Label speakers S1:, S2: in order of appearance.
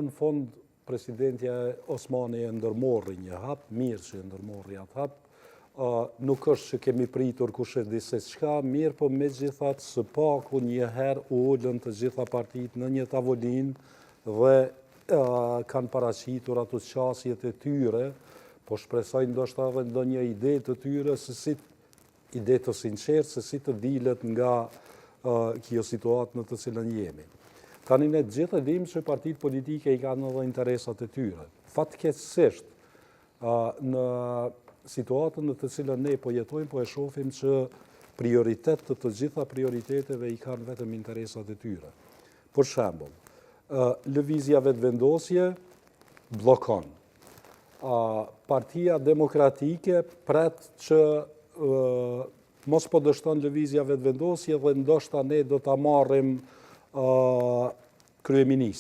S1: Më në fond, presidentja Osmani e ndërmorri një hap, mirë që e ndërmorri atë hap. Nuk është që kemi pritur kushe dise qka, mirë, po me gjithat së paku njëherë ullën të gjitha partit në një tavolin dhe kanë paraqitur ato qasjet e tyre, po shpresoj ndoshta edhe ndonjë ide të tyre, ide të sinqertë, se si të dilet nga kjo situatë në të cilën jemi. Tani ne gjithë e dim që partit politike i kanë edhe interesat e tyre. Fatkeqësisht, në situatën në të cilën ne po jetojmë, po e shohim që prioritet të gjitha prioriteteve i kanë vetëm interesat e tyre. Për shembull, lëvizja vetëvendosje bllokon. Partia Demokratike pret që mos po dështon lëvizja vetëvendosje dhe ndoshta ne do ta marrim kryeministrin.